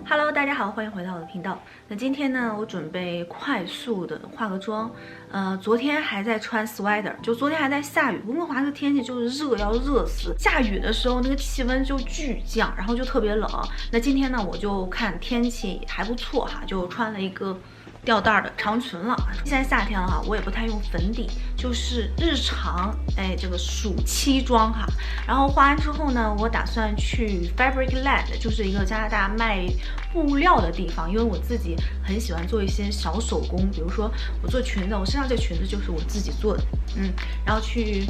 Hello， 大家好，欢迎回到我的频道。那今天呢，我准备快速的化个妆。昨天还在穿 sweater， 就昨天还在下雨。温哥华这个天气就是热，要热死。下雨的时候，那个气温就巨降，然后就特别冷。那今天呢，我就看天气还不错哈，就穿了一个吊带的长裙了。现在夏天了哈，我也不太用粉底，就是日常这个暑期妆哈。然后化完之后呢，我打算去 Fabric Land， 就是一个加拿大卖布料的地方，因为我自己很喜欢做一些小手工，比如说我做裙子，我身上这裙子就是我自己做的，然后去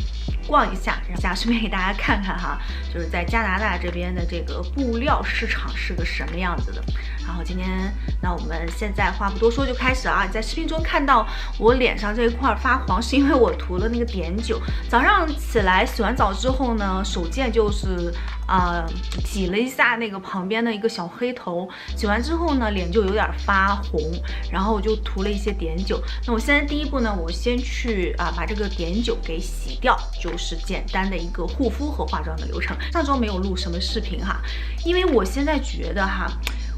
逛一下，顺便给大家看看哈，就是在加拿大这边的这个布料市场是个什么样子的。然后今天，那我们现在话不多说就开始啊！你在视频中看到我脸上这一块发黄，是因为我涂了那个碘酒。早上起来洗完澡之后呢，手贱就是挤了一下那个旁边的一个小黑头，洗完之后呢，脸就有点发红，然后我就涂了一些碘酒。那我现在第一步呢，我先去把这个碘酒给洗掉，就是简单的一个护肤和化妆的流程。上周没有录什么视频哈，因为我现在觉得哈。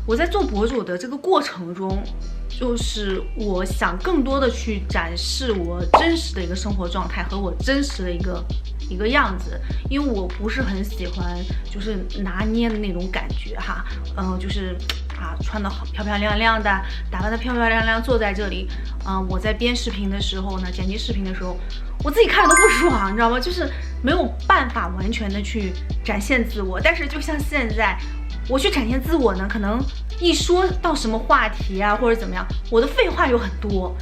我在做博主的这个过程中，就是我想更多的去展示我真实的一个生活状态和我真实的一个样子，因为我不是很喜欢就是拿捏的那种感觉哈，就是穿得好漂漂亮亮的，打扮得漂漂亮亮，坐在这里，我在编视频的时候呢，剪辑视频的时候，我自己看着都不爽，你知道吗？就是没有办法完全的去展现自我，但是就像现在。我去展现自我呢，可能一说到什么话题啊，或者怎么样，我的废话有很多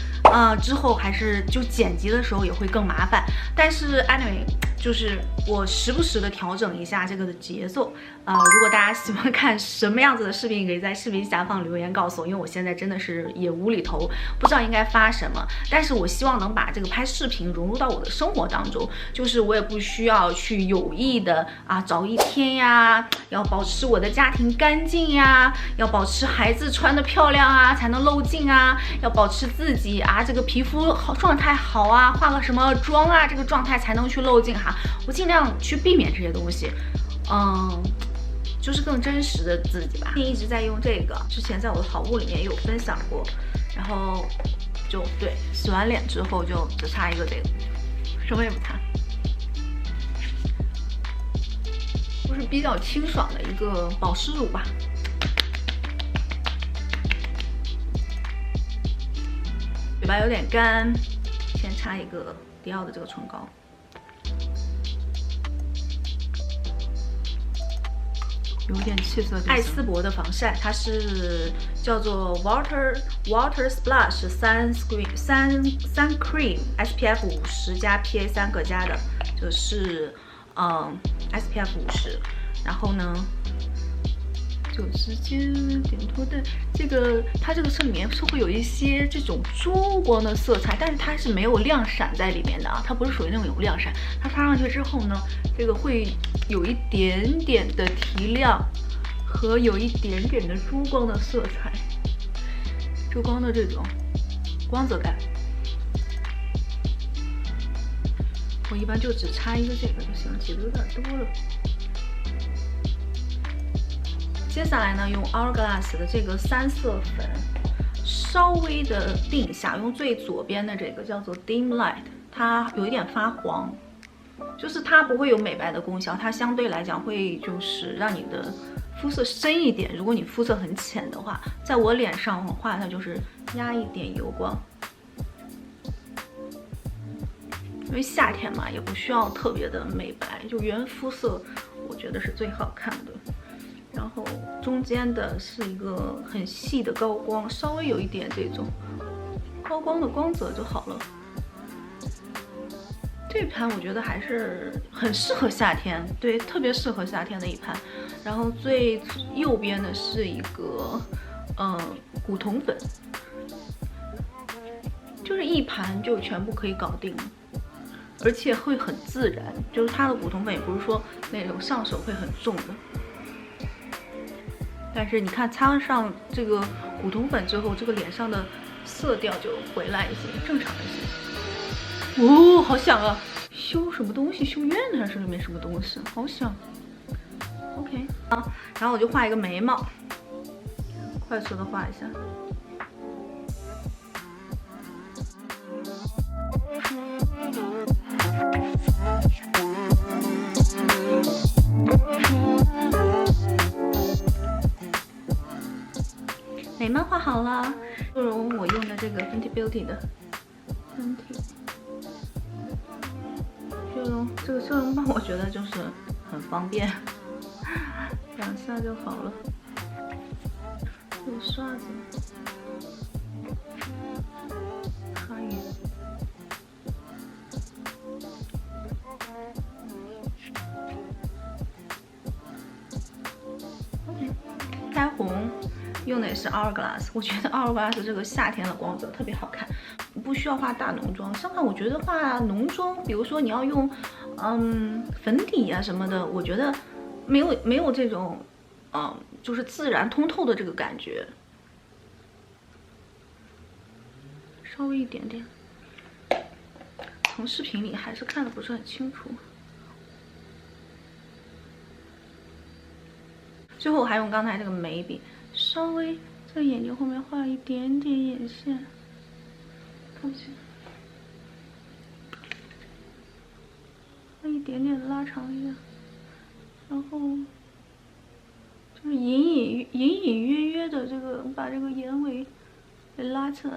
之后还是就剪辑的时候也会更麻烦。但是 anyway， 就是我时不时的调整一下这个的节奏。如果大家喜欢看什么样子的视频，可以在视频下方留言告诉我，因为我现在真的是也无厘头，不知道应该发什么。但是我希望能把这个拍视频融入到我的生活当中，就是我也不需要去有意的找一天呀，要保持我的家庭干净呀，要保持孩子穿得漂亮啊才能露镜啊，要保持自己这个皮肤状态好啊，化个什么妆啊，这个状态才能去露镜哈。我尽量去避免这些东西，就是更真实的自己吧。一直在用这个，之前在我的好物里面有分享过，然后就对，洗完脸之后就只擦一个这个，什么也不擦，就是比较清爽的一个保湿乳吧。嘴巴有点干，先擦一个迪奥的这个唇膏。有点气色，艾丝柏的防晒，它是叫做 Water Splash 三 Cream SPF 50加 PA 3个加的，这是SPF 50，然后呢就直接点涂的这个，它这个里面是会有一些这种珠光的色彩，但是它是没有亮闪在里面的它不是属于那种有亮闪。它擦上去之后呢，这个会有一点点的提亮和有一点点的珠光的色彩，珠光的这种光泽感。我一般就只擦一个这个就行了，挤得有点多了。接下来呢，用 Hourglass 的这个3色粉，稍微的定一下，用最左边的这个叫做 Dim Light， 它有一点发黄，就是它不会有美白的功效，它相对来讲会就是让你的肤色深一点。如果你肤色很浅的话，在我脸上画它就是压一点油光，因为夏天嘛，也不需要特别的美白，就原肤色我觉得是最好看的。然后中间的是一个很细的高光，稍微有一点这种高光的光泽就好了。这盘我觉得还是很适合夏天，对，特别适合夏天的一盘。然后最右边的是一个古铜粉，就是一盘就全部可以搞定，而且会很自然，就是它的古铜粉也不是说那种上手会很重的。但是你看擦上这个古铜粉之后，这个脸上的色调就回来一些，正常一些。哦，好想啊！修什么东西？修院还是里面什么东西？好想。OK 然后我就画一个眉毛，快速的画一下。眉毛画好了，不如我用的这个 Fenty Beauty 的 Fenty 这种这容棒，我觉得就是很方便，2下就好了。有刷子，擦匀。OK， 腮红用的也是 Hourglass， 我觉得 Hourglass 这个夏天的光泽特别好看，不需要画大浓妆。相反，我觉得画浓妆，比如说你要用粉底啊什么的，我觉得没有这种就是自然通透的这个感觉，稍微一点点，从视频里还是看的不是很清楚。最后我还用刚才这个眉笔，稍微在眼睛后面画一点点眼线，看不见，画一点点拉长一下，然后就是隐隐约约的这个把这个眼尾给拉起来。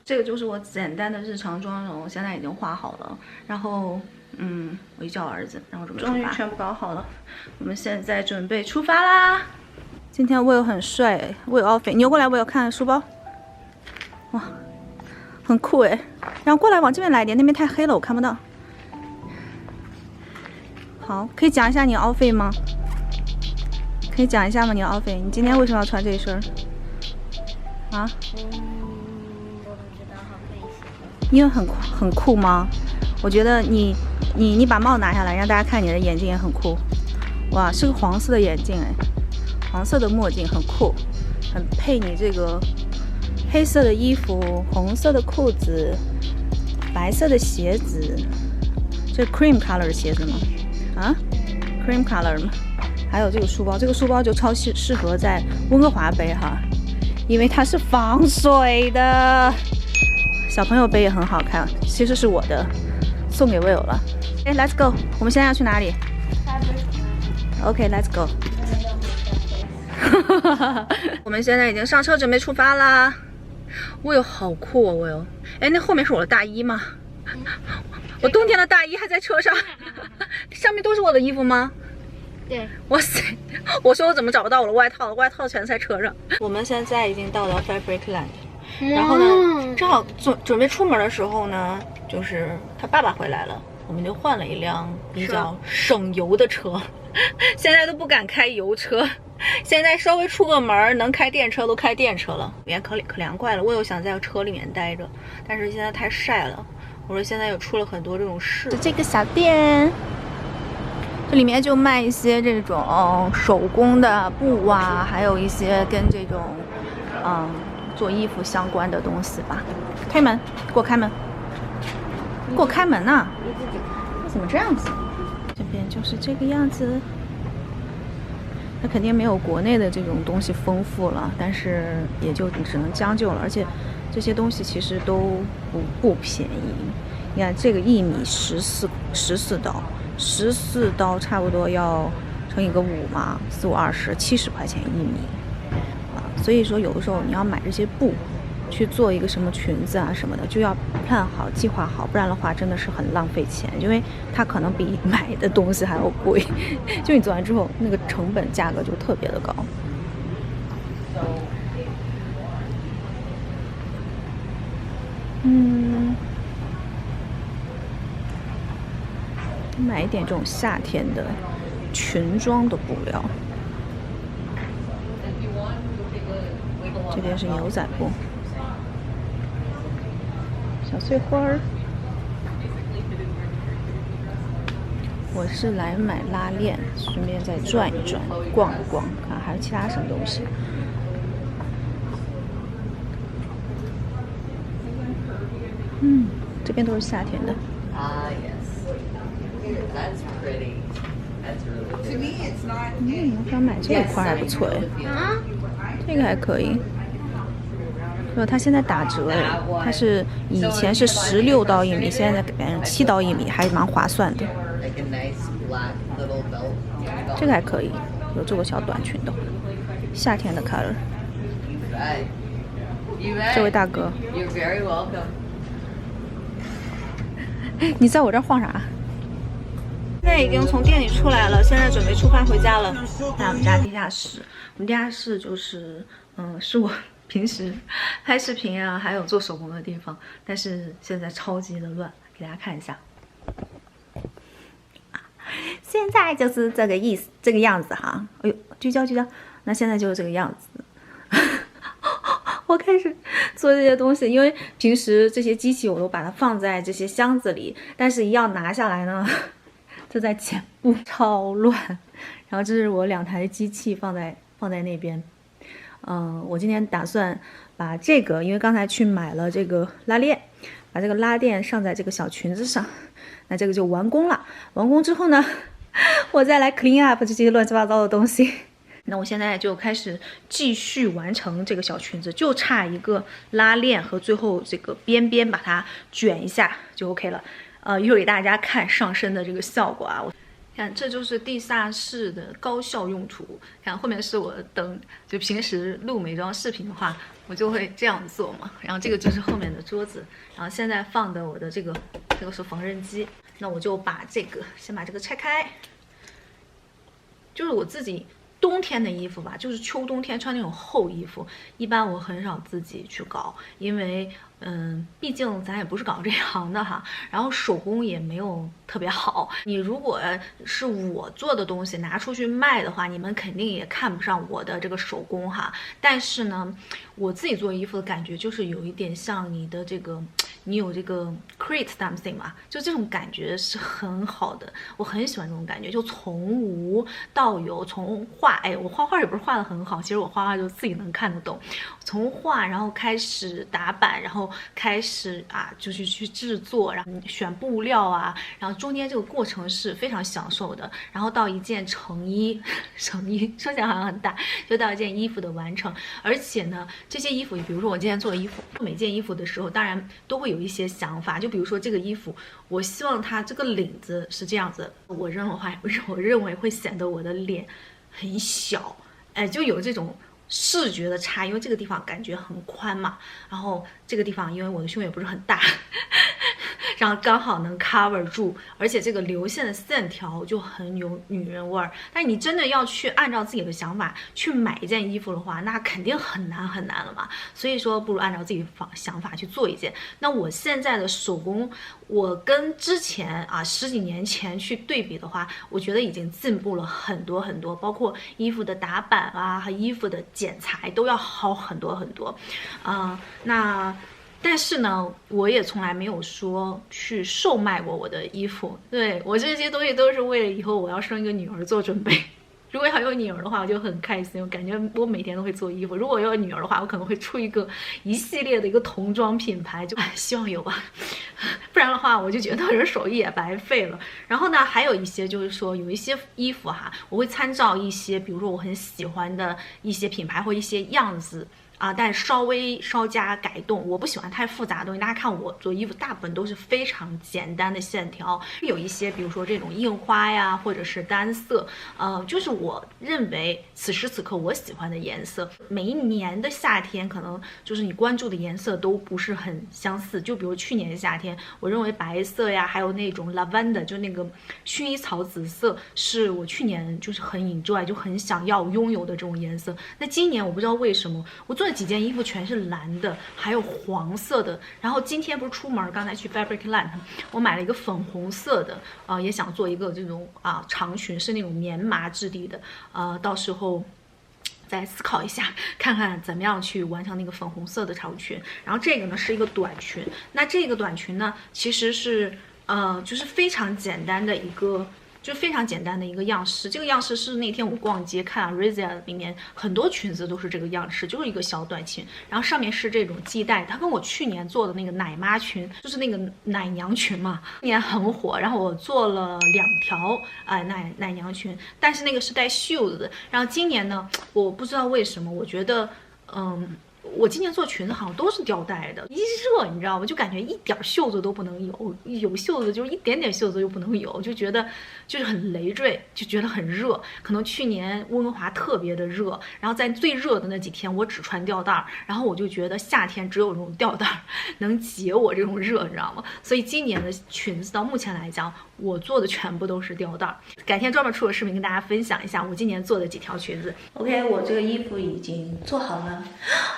这个就是我简单的日常妆容，现在已经画好了。然后，我一叫我儿子，然后准备出发。终于全部搞好了，我们现在准备出发啦！今天Will很帅，Will outfit，扭过来Will看书包，哇，很酷哎。然后过来往这边来一点，那边太黑了，我看不到。好，可以讲一下你的 outfit 吗？可以讲一下吗？你的 outfit， 你今天为什么要穿这一身？啊？因为很酷吗？我觉得你把帽拿下来，让大家看你的眼镜也很酷。哇，是个黄色的眼镜哎，黄色的墨镜很酷，很配你这个黑色的衣服、红色的裤子、白色的鞋子。这 cream color 的鞋子吗？啊 ，cream color 吗？还有这个书包，这个书包就超适合在温哥华背哈，因为它是防水的。小朋友背也很好看，其实是我的，送给 Will 了。哎 ，Let's go， 我们现在要去哪里 ？OK，Let's go。我们现在已经上车，准备出发啦。Will 好酷哦 ，Will。哎，那后面是我的大衣吗？我冬天的大衣还在车上，上面都是我的衣服吗？对。哇塞！我说我怎么找不到我的外套了？外套全在车上。我们现在已经到了 Fabricland。然后呢，正好准备出门的时候呢，就是他爸爸回来了，我们就换了一辆比较省油的车。现在都不敢开油车，现在稍微出个门能开电车都开电车了。里面可凉快了，我有想在车里面待着，但是现在太晒了。我说现在又出了很多这种事。这个小店，这里面就卖一些这种手工的布啊，还有一些跟这种做衣服相关的东西吧。开门，给我开门，给我开门呐！你怎么这样子？这边就是这个样子。它肯定没有国内的这种东西丰富了，但是也就只能将就了。而且这些东西其实都不便宜。你看这个1米14刀，14刀差不多要乘以个5嘛，4、5、20， 70块钱1米。所以说有的时候你要买这些布去做一个什么裙子啊什么的，就要plan好计划好，不然的话真的是很浪费钱，因为它可能比买的东西还要贵。就你做完之后那个成本价格就特别的高。买一点这种夏天的裙装的布料。这边是牛仔布，小碎花儿。我是来买拉链，顺便再转一转、逛一逛，看还有其他什么东西。这边都是夏天的。Ah, yes. That's pretty. That's really To good. me, it's not. 我想买这一块还不错哎，这个还可以。它现在打折哎，它是以前是16刀1米，现在改成7刀1米，还蛮划算的。 Like a nice black little belt. 这个还可以，有这个小短裙的，夏天的 color。 You bet. You bet. 这位大哥， You're very welcome. 你在我这儿晃啥？现在已经从店里出来了，现在准备出发回家了。在我们家地下室，我们地下室就是是我平时拍视频啊，还有做手工的地方，但是现在超级的乱，给大家看一下。现在就是这个意思，这个样子哈。哎呦，聚焦聚焦，那现在就是这个样子。我开始做这些东西，因为平时这些机器我都把它放在这些箱子里，但是一要拿下来呢，就在前部超乱。然后这是我2台机器放在那边。我今天打算把这个，因为刚才去买了这个拉链，把这个拉链上在这个小裙子上，那这个就完工了。完工之后呢，我再来 clean up 这些乱七八糟的东西。那我现在就开始继续完成这个小裙子，就差一个拉链和最后这个边边把它卷一下就 OK 了。一会儿给大家看上身的这个效果啊。看，这就是地下室的高效用途。看后面是我的灯，就平时录美妆视频的话，我就会这样做嘛。然后这个就是后面的桌子，然后现在放的我的这个是缝纫机。那我就把这个先把这个拆开，就是我自己。冬天的衣服吧，就是秋冬天穿那种厚衣服，一般我很少自己去搞，因为毕竟咱也不是搞这行的哈，然后手工也没有特别好。你如果是我做的东西拿出去卖的话，你们肯定也看不上我的这个手工哈。但是呢，我自己做衣服的感觉就是有一点像你的这个，你有这个 create something 嘛，就这种感觉是很好的，我很喜欢这种感觉，就从无到有，从画，哎，我画画也不是画的很好，其实我画画就自己能看得懂，从画然后开始打版，然后开始就是去制作，然后选布料啊，然后中间这个过程是非常享受的，然后到一件成衣，成衣说起来好像很大，就到一件衣服的完成。而且呢，这些衣服，比如说我今天做衣服，每件衣服的时候，当然都会有一些想法，就比如说这个衣服，我希望它这个领子是这样子，我认为会显得我的脸很小，哎，就有这种视觉的差，因为这个地方感觉很宽嘛，然后这个地方因为我的胸也不是很大，然后刚好能 cover 住，而且这个流线的线条就很有女人味儿。但是你真的要去按照自己的想法去买一件衣服的话，那肯定很难很难了嘛。所以说，不如按照自己的想法去做一件。那我现在的手工，我跟之前10几年前去对比的话，我觉得已经进步了很多很多，包括衣服的打版和衣服的剪裁都要好很多很多。但是呢，我也从来没有说去售卖过我的衣服。对，我这些东西都是为了以后我要生一个女儿做准备。如果要有女儿的话，我就很开心，我感觉我每天都会做衣服。如果有女儿的话，我可能会出一系列的一个童装品牌，就希望有吧。不然的话，我就觉得我的手艺也白费了。然后呢，还有一些就是说，有一些衣服我会参照一些，比如说我很喜欢的一些品牌或一些样子。但稍加改动，我不喜欢太复杂的东西。大家看我做衣服，大部分都是非常简单的线条，有一些比如说这种印花呀，或者是单色，就是我认为此时此刻我喜欢的颜色。每一年的夏天，可能就是你关注的颜色都不是很相似。就比如去年的夏天，我认为白色呀，还有那种 lavender， 就那个薰衣草紫色，是我去年就是很 enjoy， 就很想要拥有的这种颜色。那今年我不知道为什么，我做的几件衣服全是蓝的，还有黄色的。然后今天不是出门，刚才去 Fabricland， 我买了一个粉红色的，也想做一个这种长裙，是那种棉麻质地的，到时候再思考一下，看看怎么样去完成那个粉红色的长裙。然后这个呢是一个短裙，那这个短裙呢其实是就是非常简单的一个就非常简单的一个样式。这个样式是那天我逛街看 Arizia 里面很多裙子都是这个样式，就是一个小短裙，然后上面是这种系带。它跟我去年做的那个奶妈裙，就是那个奶娘裙嘛，今年很火。然后我做了2条奶娘裙，但是那个是带袖子的。然后今年呢，我不知道为什么，我觉得我今年做裙子好像都是吊带的，一热你知道吗？就感觉一点袖子都不能有，有袖子就是一点点袖子就不能有，就觉得就是很累赘，就觉得很热。可能去年温哥华特别的热，然后在最热的那几天我只穿吊带，然后我就觉得夏天只有这种吊带能解我这种热，你知道吗？所以今年的裙子到目前来讲，我做的全部都是吊带。改天专门出个视频跟大家分享一下我今年做的几条裙子。OK， 我这个衣服已经做好了，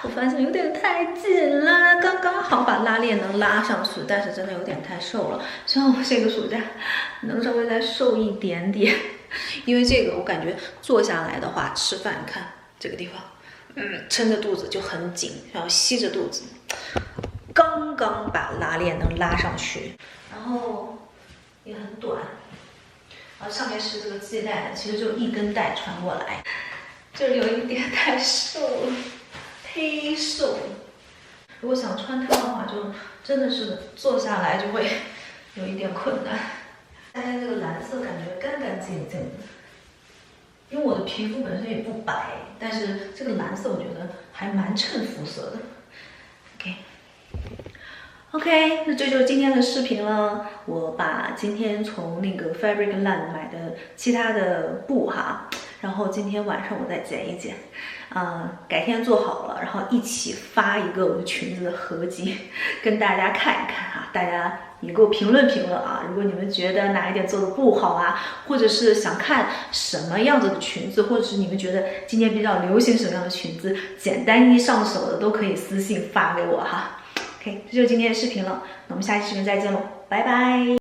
我发现有点太紧了，刚刚好把拉链能拉上去，但是真的有点太瘦了。希望我这个暑假能稍微再瘦一点点，因为这个我感觉坐下来的话，吃饭看这个地方，撑着肚子就很紧，然后吸着肚子，刚刚把拉链能拉上去，然后也很短，然后上面是这个系带的，其实就一根带穿过来，这里有一点太瘦了，忒瘦了。如果想穿它的话，就真的是坐下来就会有一点困难。大家这个蓝色感觉干干净净的，因为我的皮肤本身也不白，但是这个蓝色我觉得还蛮衬肤色的。OK， 那这就是今天的视频了。我把今天从那个 Fabricland 买的其他的布哈，然后今天晚上我再剪一剪，改天做好了，然后一起发一个我的裙子的合集，跟大家看一看哈。大家也给我评论评论啊，如果你们觉得哪一点做的不好啊，或者是想看什么样子的裙子，或者是你们觉得今年比较流行什么样的裙子，简单易上手的都可以私信发给我哈。OK， 这就是今天的视频了，那我们下期视频再见喽，拜拜。